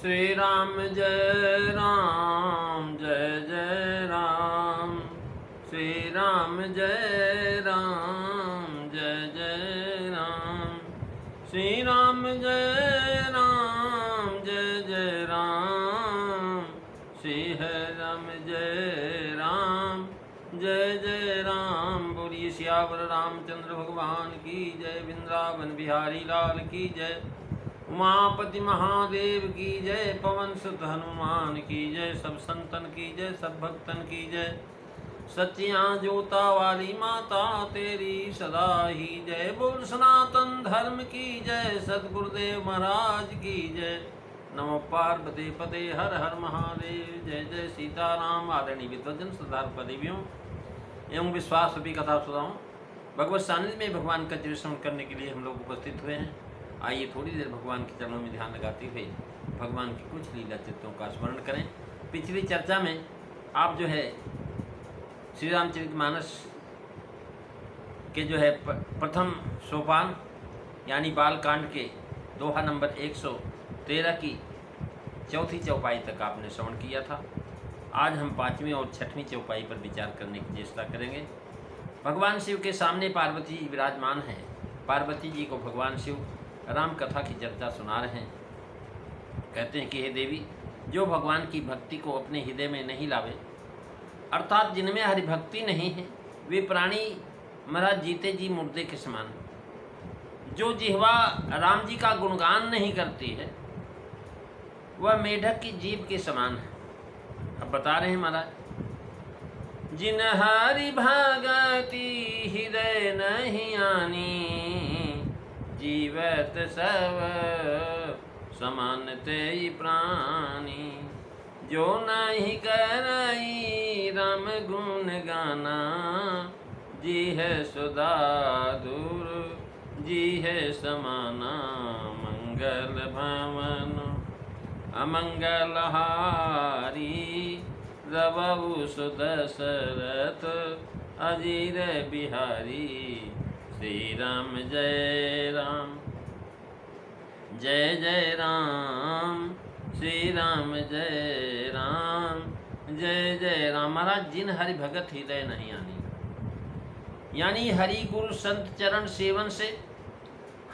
श्री राम जय राम जय जय राम। श्री राम जय राम जय जय राम। श्री राम जय राम जय जय राम। श्री राम जय राम जय जय राम। बोलिए सियावर रामचंद्र भगवान की जय। वृंदावन बिहारी लाल की जय। उमापति महादेव की जय। पवन सुत हनुमान की जय। सब संतन की जय, सब भक्तन की जय। सच्चियां जोता वाली माता तेरी सदा ही जय। बोल सनातन धर्म की जय। सद्गुरुदेव महाराज की जय। नमो पार्वती पते हर हर महादेव। जय जय सीताराम। आदरणीय विद्वजन श्रद्धालु पदेवियों एवं विश्वास रूपी कथा सुधाओं, भगवत सानिध्य में भगवान का दर्शन करने के लिए हम लोग उपस्थित हुए हैं। आइए थोड़ी देर भगवान के चरणों में ध्यान लगाते हुए भगवान की कुछ लीला चित्रों का स्मरण करें। पिछली चर्चा में आप जो है श्री रामचरितमानस के जो है प्रथम सोपान यानी बालकांड के दोहा नंबर 113 की चौथी चौपाई तक आपने श्रवण किया था। आज हम पाँचवीं और छठवीं चौपाई पर विचार करने की चेष्टा करेंगे। भगवान शिव के सामने पार्वती जी विराजमान हैं। पार्वती जी को भगवान शिव राम कथा की चर्चा सुना रहे हैं। कहते हैं कि हे देवी, जो भगवान की भक्ति को अपने हृदय में नहीं लावे, अर्थात जिनमें हरि भक्ति नहीं है, वे प्राणी महाराज जीते जी मुर्दे के समान। जो जिह्वा राम जी का गुणगान नहीं करती है, वह मेढक की जीभ के समान है। अब बता रहे हैं महाराज, जिन हरि भगति हृदय नहीं आनी, जीवत सब समानते प्राणी। जो नहीं करई राम गुण गाना, जी है सुधा दूर जी है समाना। मंगल भवन अमंगल हारी, रवु सुदशरथ अजीर बिहारी। श्री राम जय राम जय जय राम। श्री राम जय राम जय जय राम। महाराज, जिन हरि भगत हृदय नहीं आनी, यानी हरि गुरु संत चरण सेवन से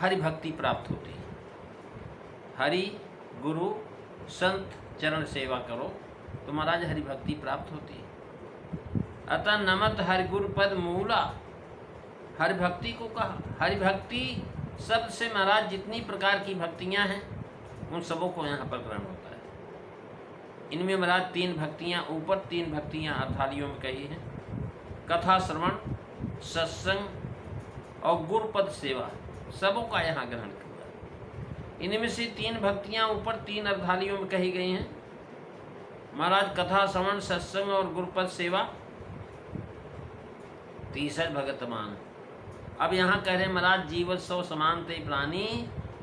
हरि भक्ति प्राप्त होती है। हरि गुरु संत चरण सेवा करो तो महाराज हरि भक्ति प्राप्त होती है। अतः नमत हरि गुरु पद मूला, हरि भक्ति को कहा। हरि भक्ति शब्द से महाराज जितनी प्रकार की भक्तियां हैं उन सबों को यहाँ पर ग्रहण होता है। इनमें महाराज तीन भक्तियां, ऊपर तीन भक्तियां अर्थालियों में कही हैं। कथा श्रवण, सत्संग और गुरुपद सेवा, सबों का यहाँ ग्रहण किया। इनमें से तीन भक्तियां ऊपर तीन अर्धालियों में कही गई हैं महाराज। कथा श्रवण, सत्संग और गुरुपद सेवा तीसर भगतमान। अब यहाँ कह रहे महाराज, जीवत सौ समानते प्राणी,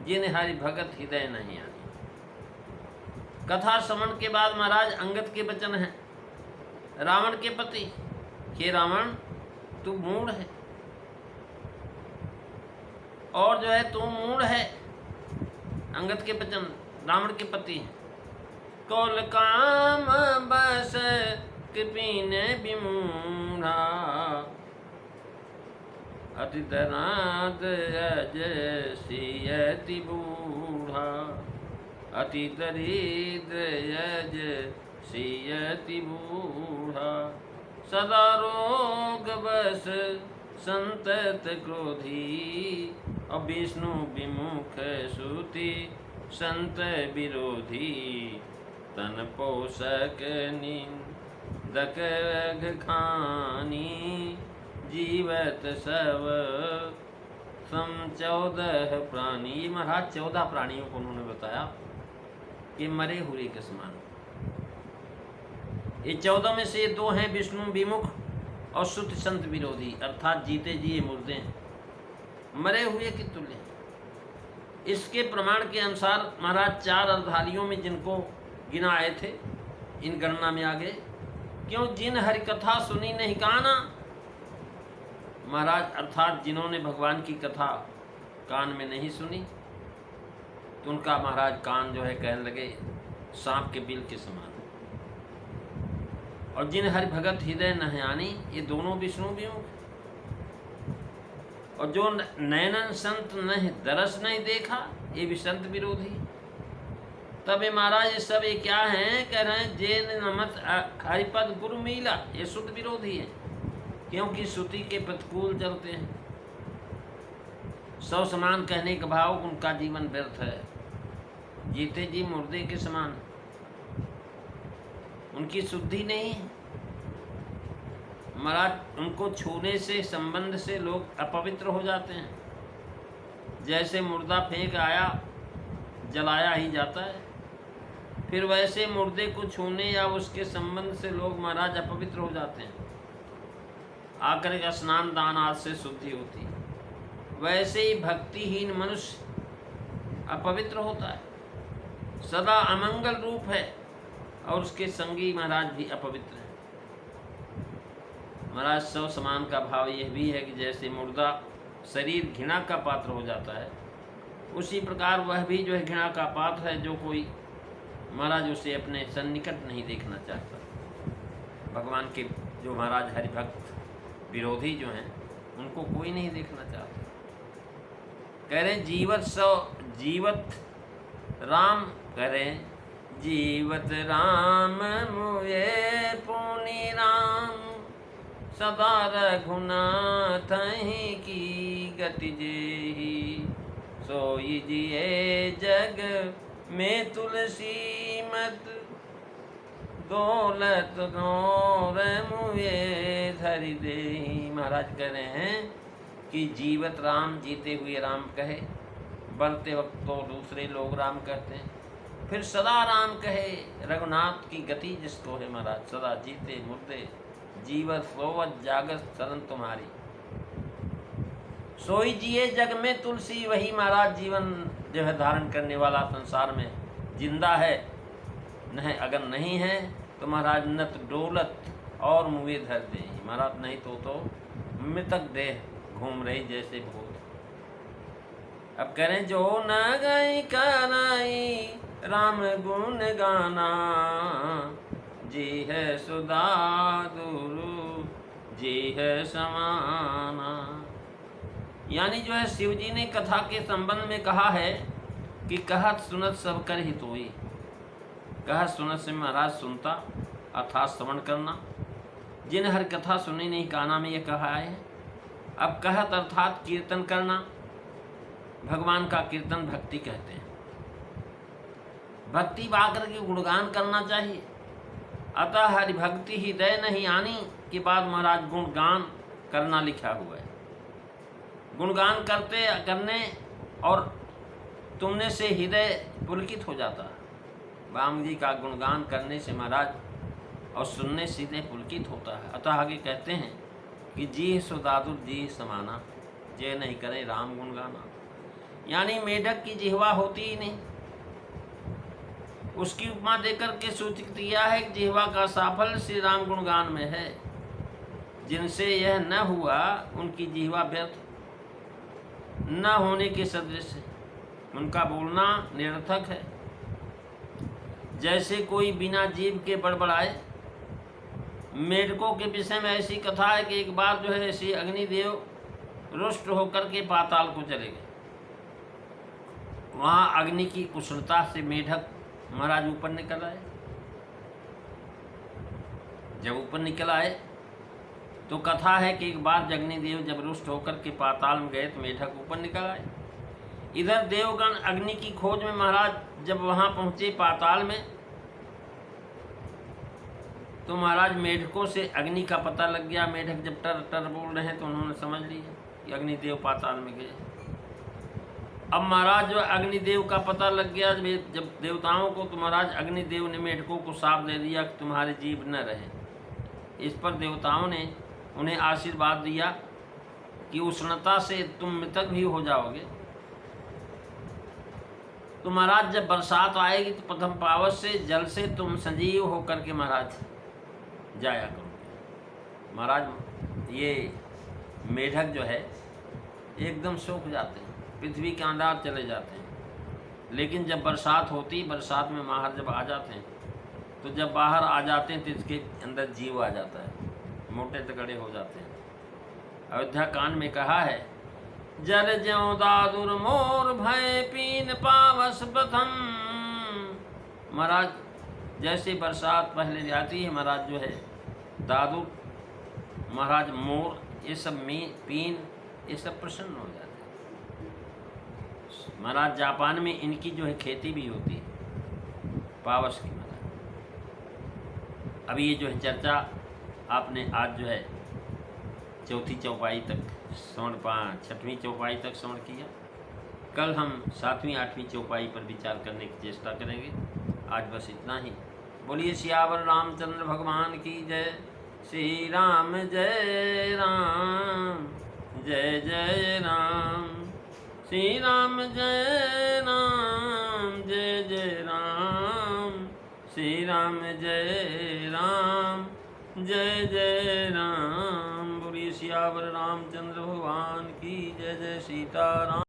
जिन हरि भगत हृदय नहीं आनी। कथा श्रवण के बाद महाराज अंगद के वचन हैं रावण के पति। हे रावण, तू मूढ़ है और जो है तू मूढ़ है। अंगद के वचन रावण के पति हैं। कौल काम बस कृपीने विमूढ़ा, अति दराद अज सियति बूढ़ा। अति दरिद्र यज सियति बूढ़ा, सदा रोग बस संतत क्रोधी। और विष्णु विमुख सुति संत विरोधी, तन पोषक निंदक खानी। जीवत सब सम 14 प्राणी। ये महाराज 14 प्राणियों को उन्होंने बताया कि मरे हुए के समान। ये 14 में से 2 हैं विष्णु विमुख और शुद्ध संत विरोधी, अर्थात जीते जी मुर्दे हैं, मरे हुए के तुल्य। इसके प्रमाण के अनुसार महाराज 4 अर्धालियों में जिनको गिना आए थे, इन गणना में आ गए। क्यों? जिन हरि कथा सुनी नहीं काना, महाराज अर्थात जिन्होंने भगवान की कथा कान में नहीं सुनी, तो उनका महाराज कान जो है कहने लगे सांप के बिल के समान। और जिन हरि भगत हृदय नहयानी, ये दोनों विष्णु विमुख। और जो नैनन संत नहीं दरस नहीं देखा, ये भी संत विरोधी। तब ये महाराज ये सब ये क्या हैं, कह रहे हैं जैन नमत हरिपद गुरु मीला, ये शुद्ध विरोधी है, क्योंकि श्रुति के प्रतिकूल चलते हैं। सौ समान कहने का भाव उनका जीवन व्यर्थ है, जीते जी मुर्दे के समान, उनकी शुद्धि नहीं है। महाराज उनको छूने से संबंध से लोग अपवित्र हो जाते हैं। जैसे मुर्दा फेंक आया जलाया ही जाता है, फिर वैसे मुर्दे को छूने या उसके संबंध से लोग महाराज अपवित्र हो जाते हैं। आकर के स्नान दान आदि से शुद्धि होती है। वैसे ही भक्तिहीन मनुष्य अपवित्र होता है, सदा अमंगल रूप है, और उसके संगी महाराज भी अपवित्र है। महाराज सौ समान का भाव यह भी है कि जैसे मुर्दा शरीर घृणा का पात्र हो जाता है, उसी प्रकार वह भी जो है घृणा का पात्र है, जो कोई महाराज उसे अपने सन्निकट नहीं देखना चाहता। भगवान के जो महाराज हरिभक्त विरोधी जो हैं, उनको कोई नहीं देखना चाहता। कह रहे जीवत राम, कह रहे जीवत राम मुए पुनि राम, सदा रघुनाथ ही की गति जेहि, सोई जिए जग में तुलसी मत, दौलत नौर मुए धरि देहि। महाराज कह रहे हैं कि जीवत राम, जीते हुए राम कहे, बढ़ते वक्त तो दूसरे लोग राम कहते हैं, फिर सदा राम कहे, रघुनाथ की गति जिसको है महाराज, सदा जीते मुर्दे जीवत सोवत जागत शरण तुम्हारी, सोई जिए जग में तुलसी, वही महाराज जीवन जो है धारण करने वाला संसार में जिंदा है। नहीं अगर नहीं है तो महाराज नत डोलत और मुए धर दे, महाराज नहीं तो मृतक देह घूम रही जैसे भूत। अब कह रहे जो न गई कराई राम गुण गाना, जी है सुधा गुरु जी है समाना। यानी जो है शिव जी ने कथा के संबंध में कहा है कि कहत सुनत सब कर हित होई। कहत सुनत से महाराज सुनता अर्थात श्रवण करना, जिन हर कथा सुनी नहीं काना में ये कहा है। अब कहत अर्थात कीर्तन करना, भगवान का कीर्तन भक्ति कहते हैं। भक्ति बाकर के गुणगान करना चाहिए। अतः हरिभक्ति हृदय नहीं आनी के बाद महाराज गुणगान करना लिखा हुआ है। गुणगान करने और तुमने से हृदय पुलकित हो जाता है। वाम जी का गुणगान करने से महाराज और सुनने से हृदय पुलकित होता है। अतः आगे कहते हैं कि जी सुदादुर जी समाना, जय नहीं करे राम गुणगाना। यानी मेढक की जिह्वा होती ही नहीं। उसकी उपमा देकर के सूचित किया है कि जिह्वा का साफल्य श्री राम गुणगान में है। जिनसे यह न हुआ उनकी जिह्वा व्यर्थ न होने के सदृश है, उनका बोलना निरर्थक है। जैसे कोई बिना जीभ के बड़बड़ाए। मेढकों के विषय में ऐसी कथा है कि एक बार जो है ऐसी अग्निदेव रुष्ट होकर के पाताल को चले गए। वहाँ अग्नि की कुशलता से मेढक महाराज ऊपर निकल आए। जब ऊपर निकल आए तो कथा है कि एक बार अग्निदेव जब रुष्ट होकर के पाताल में गए तो मेढक ऊपर निकल आए। इधर देवगण अग्नि की खोज में महाराज जब वहाँ पहुँचे पाताल में, तो महाराज मेढकों से अग्नि का पता लग गया। मेढक जब टर टर बोल रहे हैं तो उन्होंने समझ लिया कि अग्निदेव पाताल में गए। अब महाराज जो अग्निदेव का पता लग गया जब देवताओं को, तो महाराज अग्निदेव ने मेढकों को साफ दे दिया कि तुम्हारी जीभ न रहे। इस पर देवताओं ने उन्हें आशीर्वाद दिया कि उष्णता से तुम मृतक भी हो जाओगे। तो महाराज जब बरसात आएगी तो प्रथम पावत से जल से तुम संजीव होकर के महाराज जाया करोगे। महाराज ये मेढक जो है एकदम सूख जाते हैं, पृथ्वी के अंदर चले जाते हैं। लेकिन जब बरसात होती, बरसात में माहर जब आ जाते हैं, तो जब बाहर आ जाते हैं तो इसके अंदर जीव आ जाता है, मोटे तगड़े हो जाते हैं। अयोध्या कांड में कहा है, जर ज्यों दादुर मोर भय पीन पावस प्रथम। महाराज जैसे बरसात पहले जाती है, महाराज जो है दादुर, महाराज मोर, ये सब में पीन, ये सब प्रसन्न हो जाते हैं। महाराज जापान में इनकी जो है खेती भी होती है, पावस की। महाराज अभी ये जो है चर्चा आपने आज जो है चौथी चौपाई तक श्रवण, 6वीं चौपाई तक श्रवण किया। कल हम 7वीं 8वीं चौपाई पर विचार करने की चेष्टा करेंगे। आज बस इतना ही। बोलिए सियावर रामचंद्र भगवान की जय। श्री राम जय राम, जय जय राम। श्री राम जय राम, जय जय राम। श्री राम जय राम, जय जय राम। बोलिए सियावर रामचंद्र भगवान की जय। जय सीताराम।